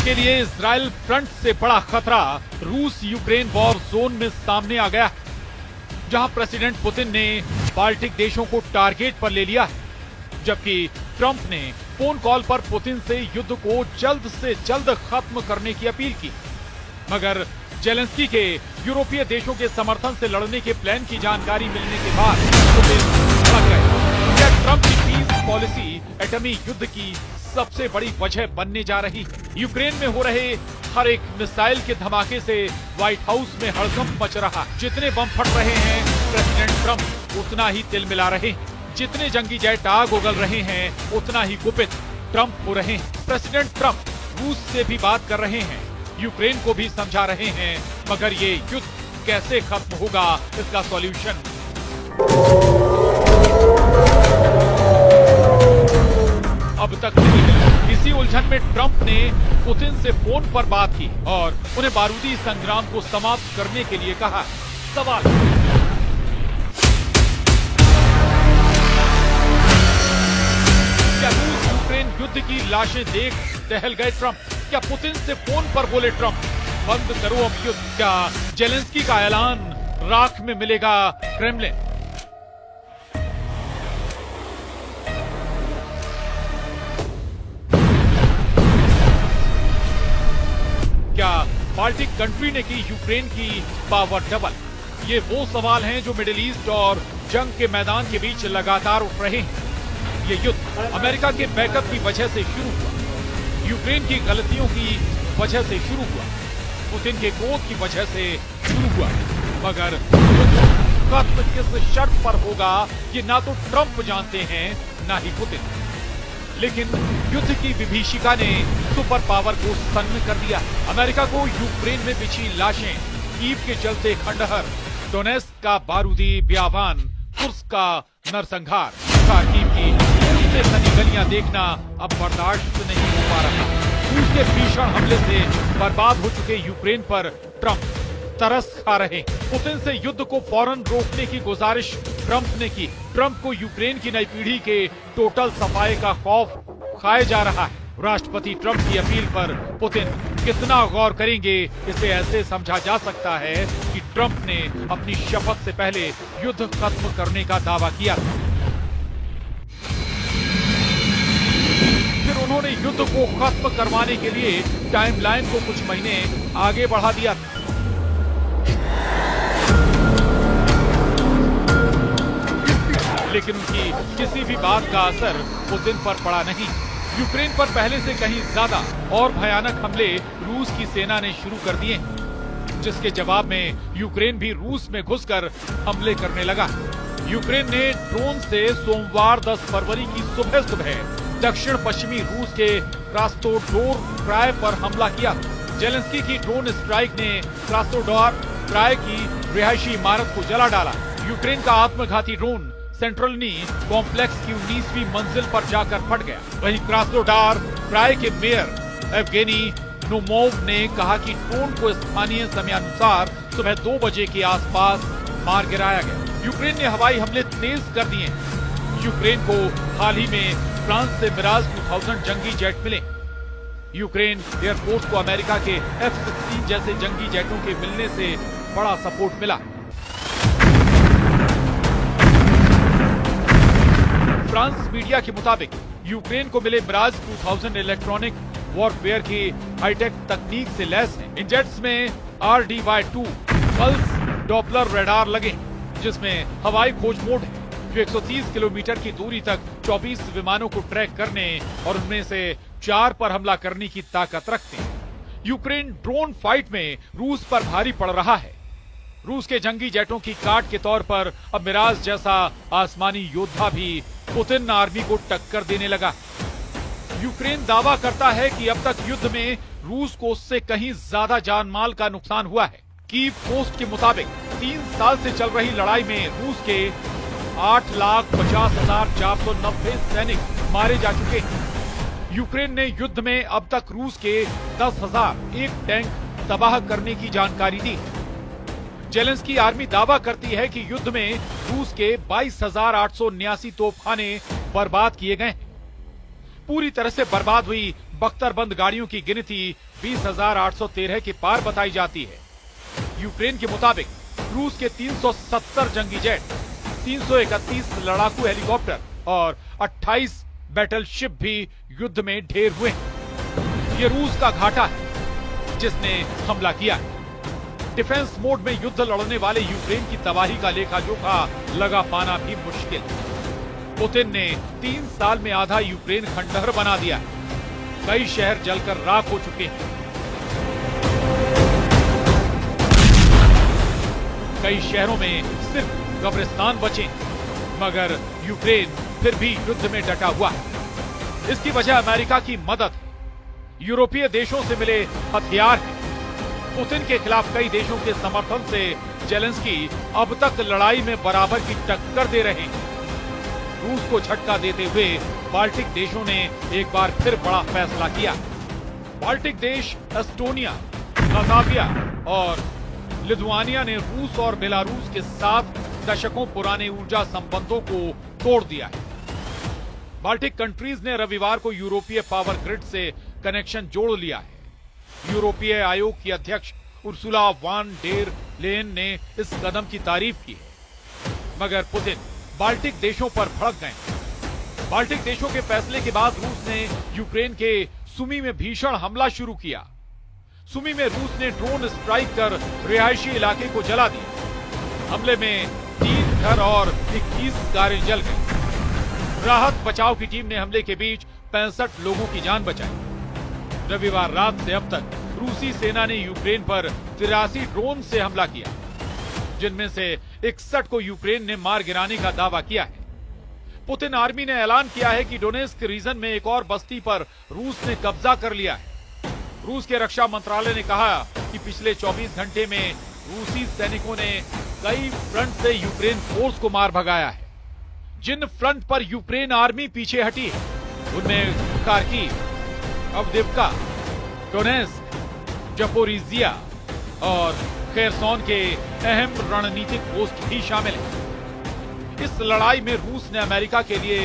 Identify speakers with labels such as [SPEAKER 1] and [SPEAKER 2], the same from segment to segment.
[SPEAKER 1] के लिए Israel front से बड़ा खतरा रूस यूक्रेन वॉर जोन में सामने आ गया, जहां प्रेसिडेंट पुतिन ने बाल्टिक देशों को टारगेट पर ले लिया, जबकि ट्रंप ने फोन कॉल पर पुतिन से युद्ध को जल्द से जल्द खत्म करने की अपील की। मगर जेलेंस्की के यूरोपीय देशों के समर्थन से लड़ने के प्लान की जानकारी मिलने के बाद पुतिन भड़क गए। क्या ट्रंप की पीस पॉलिसी एटमी युद्ध की सबसे बड़ी वजह बनने जा रही? यूक्रेन में हो रहे हर एक मिसाइल के धमाके से व्हाइट हाउस में हड़कंप मच रहा। जितने बम फट रहे हैं प्रेसिडेंट ट्रंप उतना ही तिल मिला रहे हैं, जितने जंगी जेट आग उगल रहे हैं उतना ही कुपित ट्रंप हो रहे हैं। प्रेसिडेंट ट्रंप रूस से भी बात कर रहे हैं, यूक्रेन को भी समझा रहे हैं, मगर ये युद्ध कैसे खत्म होगा, इसका सॉल्यूशन अब तक नहीं मिला। इसी उलझन में ट्रंप ने पुतिन से फोन पर बात की और उन्हें बारूदी संग्राम को समाप्त करने के लिए कहा। सवाल, क्या रूस यूक्रेन युद्ध की लाशें देख दहल गए ट्रंप? क्या पुतिन से फोन पर बोले ट्रंप बंद करो अब युद्ध? क्या जेलेंस्की का ऐलान राख में मिलेगा क्रेमलिन? क्या बाल्टिक कंट्री ने की यूक्रेन की पावर डबल? ये वो सवाल हैं जो मिडिल ईस्ट और जंग के मैदान के बीच लगातार उठ रहे हैं। ये युद्ध अमेरिका के बैकअप की वजह से शुरू हुआ, यूक्रेन की गलतियों की वजह से शुरू हुआ, पुतिन के क्रोध की वजह से शुरू हुआ, मगर खत्म किस शर्त पर होगा ये ना तो ट्रंप जानते हैं ना ही पुतिन। लेकिन युद्ध की विभीषिका ने सुपर पावर को सन्न कर दिया। अमेरिका को यूक्रेन में बिछी लाशें, कीव के चलते खंडहर, डोनेस्क का बारूदी ब्यावान, कुर्स्क का नरसंहार, खार्किव की से सनी गलियां देखना अब बर्दाश्त नहीं हो पा रहा। रूस के भीषण हमले से बर्बाद हो चुके यूक्रेन पर ट्रंप तरस खा रहे। पुतिन से युद्ध को फौरन रोकने की गुजारिश ट्रंप ने की। ट्रंप को यूक्रेन की नई पीढ़ी के टोटल सफाए का खौफ खाए जा रहा है। राष्ट्रपति ट्रंप की अपील पर पुतिन कितना गौर करेंगे, इसे ऐसे समझा जा सकता है कि ट्रंप ने अपनी शपथ से पहले युद्ध खत्म करने का दावा किया था। फिर उन्होंने युद्ध को खत्म करवाने के लिए टाइमलाइन को कुछ महीने आगे बढ़ा दिया था। लेकिन उनकी किसी भी बात का असर पुतिन पर पड़ा नहीं। यूक्रेन पर पहले से कहीं ज्यादा और भयानक हमले रूस की सेना ने शुरू कर दिए, जिसके जवाब में यूक्रेन भी रूस में घुसकर हमले करने लगा। यूक्रेन ने ड्रोन से सोमवार 10 फरवरी की सुबह दक्षिण पश्चिमी रूस के क्रास्नोदार क्राय पर हमला किया। जेलेंस्की की ड्रोन स्ट्राइक ने क्रास्नोदार क्राय की रिहायशी इमारत को जला डाला। यूक्रेन का आत्मघाती ड्रोन सेंट्रलनी कॉम्प्लेक्स की 19वीं मंजिल पर जाकर फट गया। वहीं क्रास्नोदार क्राय के मेयर एवगेनी नोमोव ने कहा कि ड्रोन को स्थानीय समयानुसार सुबह 2 बजे के आसपास मार गिराया गया। यूक्रेन ने हवाई हमले तेज कर दिए। यूक्रेन को हाल ही में फ्रांस से मिराज 2000 जंगी जेट मिले। यूक्रेन एयरफोर्स को अमेरिका के F-16 जैसे जंगी जेटों के मिलने से बड़ा सपोर्ट मिला। फ्रांस मीडिया के मुताबिक यूक्रेन को मिले मिराज 2000 इलेक्ट्रॉनिक वॉरफेयर की हाईटेक तकनीक से लैस है। इन जेट्स में RDY-2 पल्स डॉपलर रडार लगे, जिसमें हवाई खोज मोड है, जो 130 किलोमीटर की दूरी तक 24 विमानों को ट्रैक करने और उनमें से 4 पर हमला करने की ताकत रखते हैं। यूक्रेन ड्रोन फाइट में रूस पर भारी पड़ रहा है। रूस के जंगी जेटों की काट के तौर पर अब मिराज जैसा आसमानी योद्धा भी पुतिन आर्मी को टक्कर देने लगा। यूक्रेन दावा करता है कि अब तक युद्ध में रूस को उससे कहीं ज्यादा जान माल का नुकसान हुआ है। कीव पोस्ट के मुताबिक 3 साल से चल रही लड़ाई में रूस के 8,50,490 सैनिक मारे जा चुके हैं। यूक्रेन ने युद्ध में अब तक रूस के 10,001 टैंक तबाह करने की जानकारी दी। जेलेंस्की आर्मी दावा करती है कि युद्ध में रूस के 22,879 तोपखाने बर्बाद किए गए। पूरी तरह से बर्बाद हुई बख्तरबंद गाड़ियों की गिनती 20,813 के पार बताई जाती है। यूक्रेन के मुताबिक रूस के 370 जंगी जेट, 331 लड़ाकू हेलीकॉप्टर और 28 बैटलशिप भी युद्ध में ढेर हुए हैं। ये रूस का घाटा है जिसने हमला किया है। डिफेंस मोड में युद्ध लड़ने वाले यूक्रेन की तबाही का लेखा जोखा लगा पाना भी मुश्किल। पुतिन ने 3 साल में आधा यूक्रेन खंडहर बना दिया है। कई शहर जलकर राख हो चुके हैं। कई शहरों में सिर्फ कब्रिस्तान बचे हैं, मगर यूक्रेन फिर भी युद्ध में डटा हुआ है। इसकी वजह अमेरिका की मदद है, यूरोपीय देशों से मिले हथियार हैं। पुतिन के खिलाफ कई देशों के समर्थन से जेलेंस्की अब तक लड़ाई में बराबर की टक्कर दे रहे हैं। रूस को झटका देते हुए बाल्टिक देशों ने एक बार फिर बड़ा फैसला किया। बाल्टिक देश एस्टोनिया, लातविया और लिथुआनिया ने रूस और बेलारूस के साथ दशकों पुराने ऊर्जा संबंधों को तोड़ दिया है। बाल्टिक कंट्रीज ने रविवार को यूरोपीय पावर ग्रिड से कनेक्शन जोड़ लिया है। यूरोपीय आयोग की अध्यक्ष उर्सुला वान डेर लेयन ने इस कदम की तारीफ की है, मगर पुतिन बाल्टिक देशों पर भड़क गए। बाल्टिक देशों के फैसले के बाद रूस ने यूक्रेन के सुमी में भीषण हमला शुरू किया। सुमी में रूस ने ड्रोन स्ट्राइक कर रिहायशी इलाके को जला दिया। हमले में 3 घर और 21 कारें जल गई। राहत बचाव की टीम ने हमले के बीच 65 लोगों की जान बचाई। रविवार रात से अब तक रूसी सेना ने यूक्रेन पर 83 ड्रोन से हमला किया, जिनमें से 61 को यूक्रेन ने मार गिराने का दावा किया है। पुतिन आर्मी ने ऐलान किया है कि डोनेस्क रीजन में एक और बस्ती पर रूस ने कब्जा कर लिया है। रूस के रक्षा मंत्रालय ने कहा कि पिछले 24 घंटे में रूसी सैनिकों ने कई फ्रंट से यूक्रेन फोर्स को मार भगाया है। जिन फ्रंट पर यूक्रेन आर्मी पीछे हटी है उनमें खार्किव, अवदिव्का, डोनेस्क, जपोरिजिया और खेरसोन के अहम रणनीतिक पोस्ट भी शामिल हैं। इस लड़ाई में रूस ने अमेरिका के लिए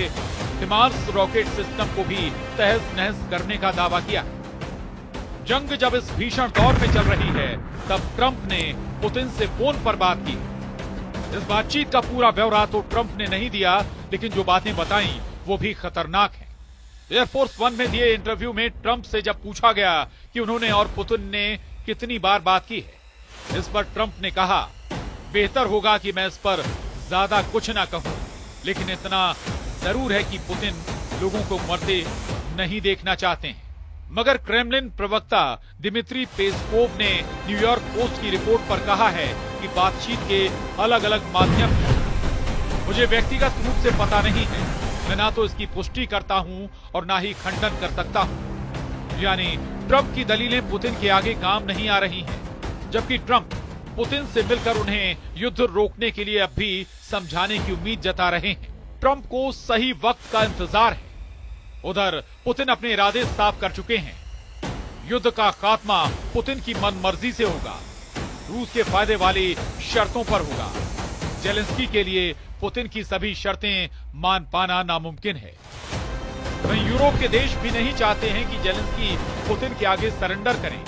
[SPEAKER 1] हिमार्स रॉकेट सिस्टम को भी तहस नहस करने का दावा किया। जंग जब इस भीषण दौर में चल रही है, तब ट्रंप ने पुतिन से फोन पर बात की। इस बातचीत का पूरा ब्यौरा तो ट्रंप ने नहीं दिया, लेकिन जो बातें बताई वो भी खतरनाक हैं। एयरफोर्स 1 में दिए इंटरव्यू में ट्रंप से जब पूछा गया कि उन्होंने और पुतिन ने कितनी बार बात की है, इस पर ट्रंप ने कहा, बेहतर होगा कि मैं इस पर ज्यादा कुछ ना कहूं, लेकिन इतना जरूर है कि पुतिन लोगों को मरते नहीं देखना चाहते हैं। मगर क्रेमलिन प्रवक्ता दिमित्री पेस्कोव ने न्यूयॉर्क पोस्ट की रिपोर्ट पर कहा है कि बातचीत के अलग अलग माध्यम हैं। मुझे व्यक्तिगत रूप से पता नहीं है, मैं ना तो इसकी पुष्टि करता हूं और ना ही खंडन कर सकता हूं। यानी ट्रंप की दलीलें पुतिन के आगे काम नहीं आ रही हैं, जबकि ट्रंप पुतिन से मिलकर उन्हें युद्ध रोकने के लिए अब भी समझाने की उम्मीद जता रहे हैं। ट्रंप को सही वक्त का इंतजार है। उधर पुतिन अपने इरादे साफ कर चुके हैं। युद्ध का खात्मा पुतिन की मनमर्जी से होगा, रूस के फायदे वाली शर्तों पर होगा। जेलेंस्की के लिए पुतिन की सभी शर्तें मान पाना नामुमकिन है। वहीं यूरोप के देश भी नहीं चाहते हैं कि जेलेंस्की पुतिन के आगे सरेंडर करें,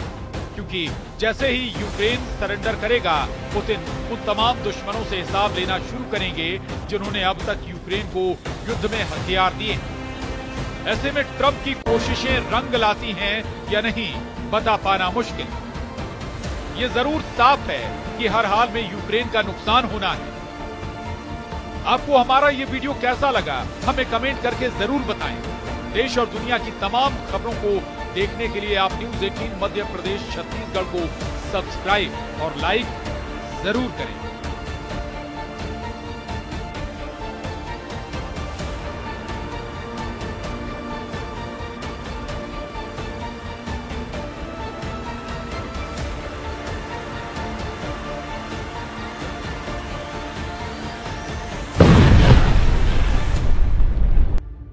[SPEAKER 1] क्योंकि जैसे ही यूक्रेन सरेंडर करेगा, पुतिन उन तमाम दुश्मनों से हिसाब लेना शुरू करेंगे जिन्होंने अब तक यूक्रेन को युद्ध में हथियार दिए। ऐसे में ट्रंप की कोशिशें रंग लाती हैं या नहीं, बता पाना मुश्किल। ये जरूर साफ है कि हर हाल में यूक्रेन का नुकसान होना है। आपको हमारा ये वीडियो कैसा लगा, हमें कमेंट करके जरूर बताएं। देश और दुनिया की तमाम खबरों को देखने के लिए आप न्यूज़ 18 मध्य प्रदेश छत्तीसगढ़ को सब्सक्राइब और लाइक जरूर करें।